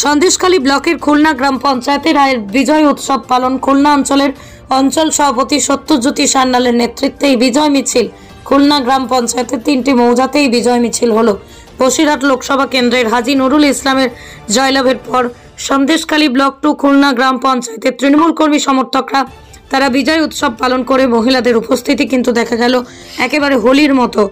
সন্দেশখালী ব্লকের খুলনা গ্রাম পঞ্চায়েতের আয়ের বিজয় উৎসব পালন। খুলনা অঞ্চলের অঞ্চল সভাপতি সত্যজ্যোতি সান্যালের নেতৃত্বে এই বিজয় মিছিল খুলনা গ্রাম পঞ্চায়েতের 3টি মৌজাতে এই বিজয় মিছিল হলো। বসিরহাট লোকসভা কেন্দ্রের হাজী নুরুল ইসলামের জয়লাভের পর সন্দেশখালী ব্লক 2 খুলনা গ্রাম পঞ্চায়েতের তৃণমূল কর্মী সমর্থকরা তারা বিজয় উৎসব পালন করে। মহিলাদের উপস্থিতি কিন্তু দেখা গেল একেবারে হোলির মতো।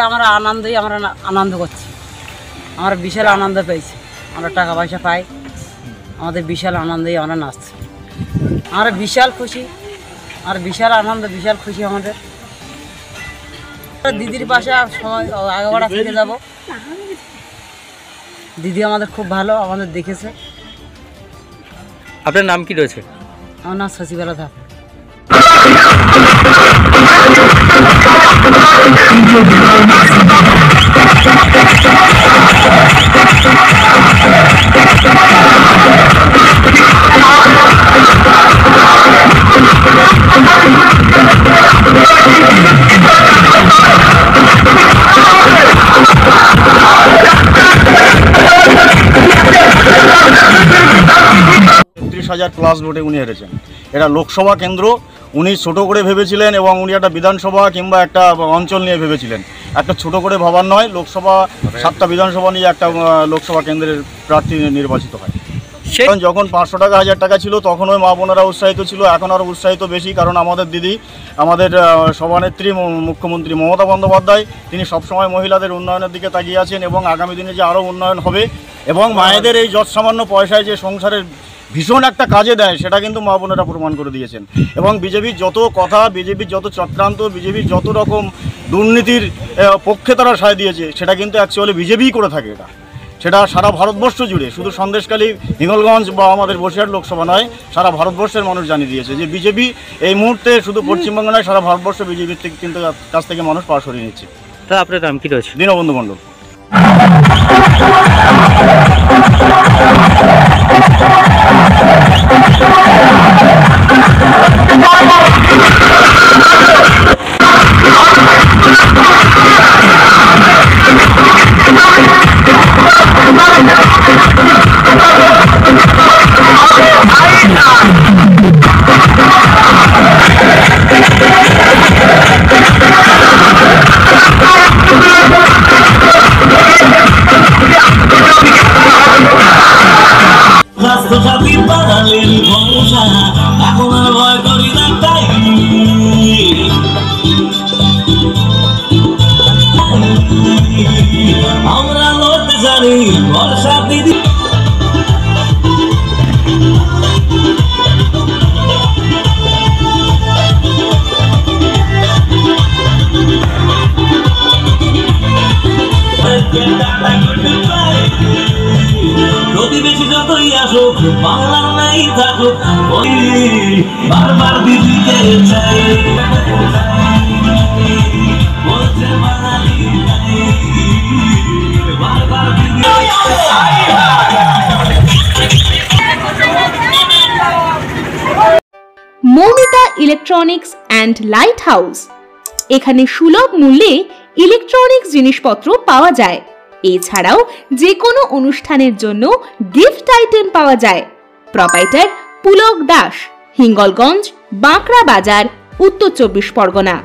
আমরা আনন্দ করছি, আমরা বিশাল আনন্দ পেয়েছি। আমরা টাকা পয়সা পাই, আমাদের বিশাল আনন্দেই আমরা নাচছি। আমরা বিশাল খুশি, আর বিশাল আনন্দ, বিশাল খুশি আমাদের। দিদির পাশে সময় আগাবাড়া থেকে যাব। দিদি আমাদের খুব ভালো, আমাদের দেখেছে। আপনার নাম কি রয়েছে? আমার নাম শশীবালা থাক। প্লাস ভোটে উনি হেরেছেন। এটা লোকসভা কেন্দ্র উনি ছোট করে ভেবেছিলেন এবং উনি একটা বিধানসভা কিংবা একটা অঞ্চল নিয়ে ভেবেছিলেন। একটা ছোট করে ভাবার নয়, লোকসভা 7টা বিধানসভা নিয়ে একটা লোকসভা কেন্দ্রের প্রার্থী নির্বাচিত হয়। যখন 500 টাকা 1000 টাকা ছিল তখন ওই মা বোনেরা উৎসাহিত ছিল, এখন আরও উৎসাহিত বেশি। কারণ আমাদের দিদি, আমাদের সভানেত্রী মুখ্যমন্ত্রী মমতা বন্দ্যোপাধ্যায়, তিনি সবসময় মহিলাদের উন্নয়নের দিকে তাকিয়ে আছেন এবং আগামী দিনে যে আরও উন্নয়ন হবে এবং মায়েদের এই যৎ সামান্য পয়সায় যে সংসারের ভীষণ একটা কাজে দেয় সেটা কিন্তু মা বোনেরা প্রমাণ করে দিয়েছেন। এবং বিজেপির যত কথা, বিজেপির যত চক্রান্ত, বিজেপির যত রকম দুর্নীতির পক্ষে তারা সায় দিয়েছে সেটা কিন্তু অ্যাকচুয়ালি বিজেপিই করে থাকে। সেটা সারা ভারতবর্ষ জুড়ে, শুধু সন্দেশখালী, হিঙ্গলগঞ্জ বা আমাদের বসিরহাট লোকসভা নয়, সারা ভারতবর্ষের মানুষ জানিয়ে দিয়েছে যে বিজেপি এই মুহূর্তে শুধু পশ্চিমবঙ্গ নয়, সারা ভারতবর্ষ বিজেপির থেকে কিন্তু কাছ থেকে মানুষ পা সরিয়ে নিচ্ছে। তা আপনার নাম কি রয়েছে? দীনবন্ধু মণ্ডল। আমরা লড়তে জানি বর্ষা দিদি। প্রতিবেশী যতই আসুক, বাংলার নাই থাকুক, বারবার দিদিকে চাই। Moumita electronics and light house. এখানে সুলভ মূল্যে ইলেকট্রনিক্স জিনিসপত্র পাওয়া যায়। এছাড়াও যে কোনো অনুষ্ঠানের জন্য গিফট আইটেম পাওয়া যায়। প্রোপাইটার পুলক দাস, হিঙ্গলগঞ্জ, বাঁকড়া বাজার, উত্তর 24 পরগনা।